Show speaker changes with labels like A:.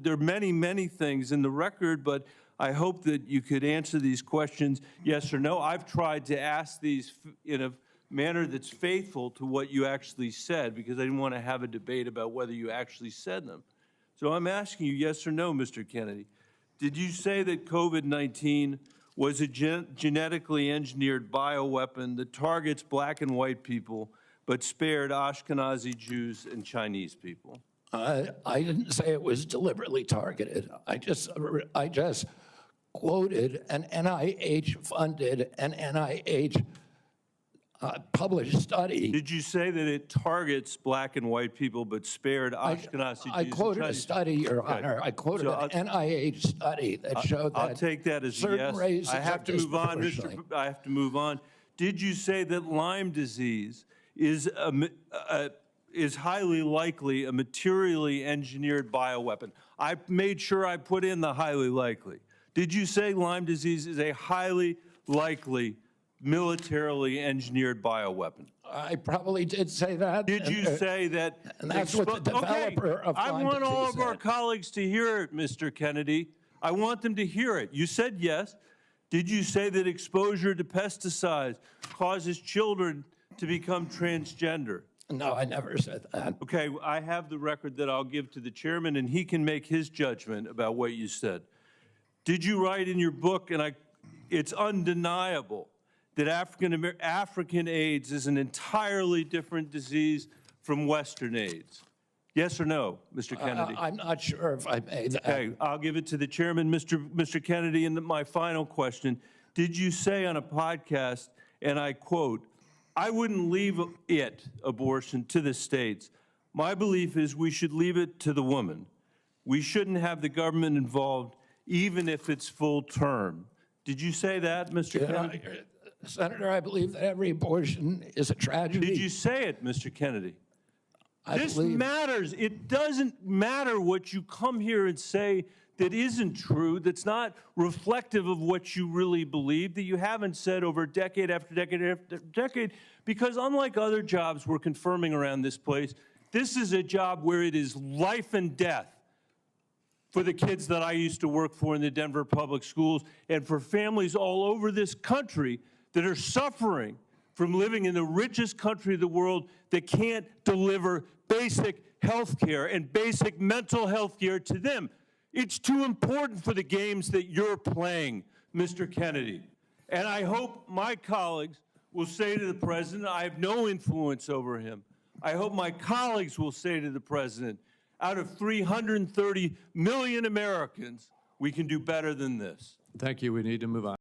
A: There are many, many things in the record, but I hope that you could answer these questions yes or no. I've tried to ask these in a manner that's faithful to what you actually said, because I didn't want to have a debate about whether you actually said them. So I'm asking you yes or no, Mr. Kennedy. Did you say that COVID-19 was a genetically engineered bioweapon that targets black and white people, but spared Ashkenazi Jews and Chinese people?
B: I didn't say it was deliberately targeted. I just quoted an NIH-funded and NIH published study.
A: Did you say that it targets black and white people but spared Ashkenazi Jews?
B: I quoted a study, Your Honor. I quoted an NIH study that showed that
A: I'll take that as a yes. I have to move on, I have to move on. Did you say that Lyme disease is highly likely a materially engineered bioweapon? I made sure I put in the highly likely. Did you say Lyme disease is a highly likely militarily engineered bioweapon?
B: I probably did say that.
A: Did you say that?
B: And that's what the developer of Lyme
A: I want all of
B: disease
A: our
B: said.
A: colleagues to hear it, Mr. Kennedy. I want them to hear it. You said yes. Did you say that exposure to pesticides causes children to become transgender?
B: No, I never said that.
A: Okay, I have the record that I'll give to the chairman, and he can make his judgment about what you said. Did you write in your book, and it's undeniable, that African AIDS is an entirely different disease from Western AIDS? Yes or no, Mr. Kennedy?
B: I'm not sure if I made that.
A: Okay, I'll give it to the chairman, Mr. Kennedy. And my final question, did you say on a podcast, and I quote, "I wouldn't leave abortion, to the states. My belief is we should leave it to the woman. We shouldn't have the government involved, even if it's full term." Did you say that, Mr. Kennedy?
B: Senator, I believe that every abortion is a tragedy.
A: Did you say it, Mr. Kennedy? This matters. It doesn't matter what you come here and say that isn't true, that's not reflective of what you really believe, that you haven't said over decade after decade after decade, because unlike other jobs we're confirming around this place, this is a job where it is life and death for the kids that I used to work for in the Denver public schools, and for families all over this country that are suffering from living in the richest country of the world that can't deliver basic health care and basic mental health care to them. It's too important for the games that you're playing, Mr. Kennedy. And I hope my colleagues will say to the president, I have no influence over him. I hope my colleagues will say to the president, out of 330 million Americans, we can do better than this.
C: Thank you. We need to move on.